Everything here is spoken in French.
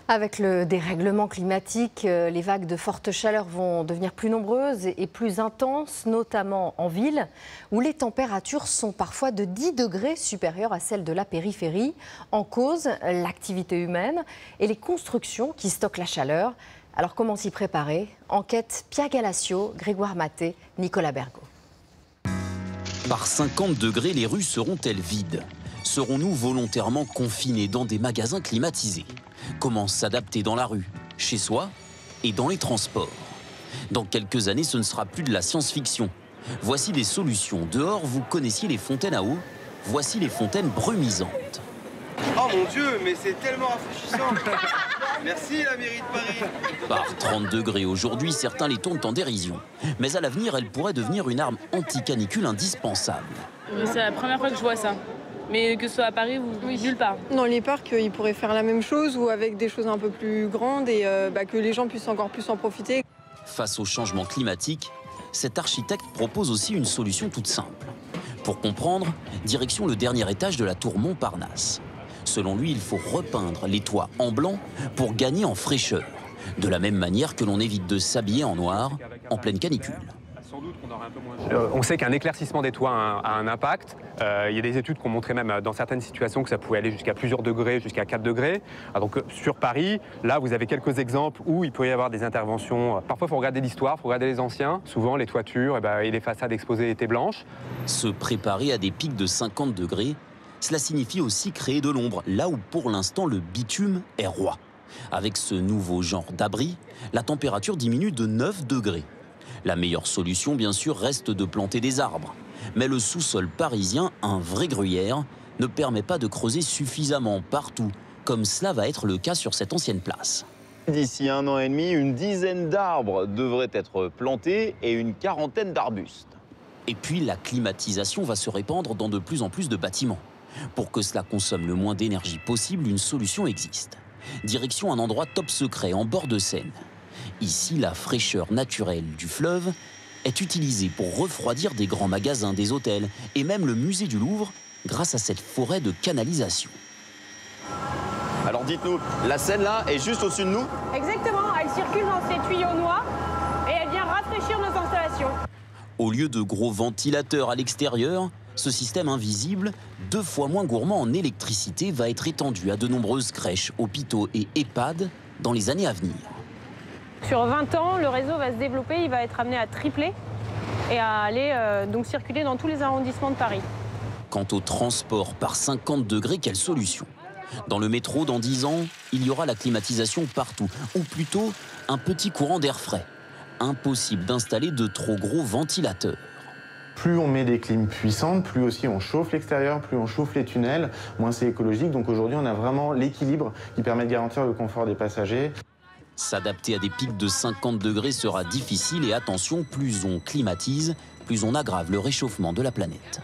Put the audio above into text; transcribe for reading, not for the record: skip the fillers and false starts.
Avec le dérèglement climatique, les vagues de forte chaleur vont devenir plus nombreuses et plus intenses, notamment en ville, où les températures sont parfois de 10 degrés supérieures à celles de la périphérie. En cause, l'activité humaine et les constructions qui stockent la chaleur. Alors comment s'y préparer? Enquête Pia Galacio, Grégoire Maté, Nicolas Bergot. Par 50 degrés, les rues seront-elles vides? Serons-nous volontairement confinés dans des magasins climatisés? Comment s'adapter dans la rue, chez soi et dans les transports? Dans quelques années, ce ne sera plus de la science-fiction. Voici des solutions. Dehors, vous connaissiez les fontaines à eau. Voici les fontaines brumisantes. Oh mon Dieu, mais c'est tellement rafraîchissant. Merci la mairie de Paris. Par 30 degrés aujourd'hui, certains les tournent en dérision. Mais à l'avenir, elles pourraient devenir une arme anti-canicule indispensable. C'est la première fois que je vois ça. Mais que ce soit à Paris ou nulle part. Dans les parcs, ils pourraient faire la même chose ou avec des choses un peu plus grandes et que les gens puissent encore plus en profiter. Face au changement climatique, cet architecte propose aussi une solution toute simple. Pour comprendre, direction le dernier étage de la tour Montparnasse. Selon lui, il faut repeindre les toits en blanc pour gagner en fraîcheur. De la même manière que l'on évite de s'habiller en noir en pleine canicule. On sait qu'un éclaircissement des toits a un impact. Il y a des études qui ont montré même dans certaines situations que ça pouvait aller jusqu'à plusieurs degrés, jusqu'à 4 degrés. Donc sur Paris, là vous avez quelques exemples où il peut y avoir des interventions. Parfois il faut regarder l'histoire, il faut regarder les anciens. Souvent les toitures et les façades exposées étaient blanches. Se préparer à des pics de 50 degrés, cela signifie aussi créer de l'ombre, là où pour l'instant le bitume est roi. Avec ce nouveau genre d'abri, la température diminue de 9 degrés. La meilleure solution, bien sûr, reste de planter des arbres. Mais le sous-sol parisien, un vrai gruyère, ne permet pas de creuser suffisamment partout, comme cela va être le cas sur cette ancienne place. D'ici 1 an et demi, une dizaine d'arbres devraient être plantés et une quarantaine d'arbustes. Et puis, la climatisation va se répandre dans de plus en plus de bâtiments. Pour que cela consomme le moins d'énergie possible, une solution existe. Direction un endroit top secret, en bord de Seine. Ici, la fraîcheur naturelle du fleuve est utilisée pour refroidir des grands magasins, des hôtels et même le musée du Louvre grâce à cette forêt de canalisation. Alors dites-nous, la Seine là est juste au-dessus de nous? Exactement, elle circule dans ces tuyaux noirs et elle vient rafraîchir nos installations. Au lieu de gros ventilateurs à l'extérieur, ce système invisible, 2 fois moins gourmand en électricité, va être étendu à de nombreuses crèches, hôpitaux et EHPAD dans les années à venir. Sur 20 ans, le réseau va se développer, il va être amené à tripler et à aller donc circuler dans tous les arrondissements de Paris. Quant au transport par 50 degrés, quelle solution? Dans le métro, dans 10 ans, il y aura la climatisation partout, ou plutôt un petit courant d'air frais. Impossible d'installer de trop gros ventilateurs. Plus on met des clims puissantes, plus aussi on chauffe l'extérieur, plus on chauffe les tunnels, moins c'est écologique. Donc aujourd'hui, on a vraiment l'équilibre qui permet de garantir le confort des passagers. S'adapter à des pics de 50 degrés sera difficile et attention, plus on climatise, plus on aggrave le réchauffement de la planète.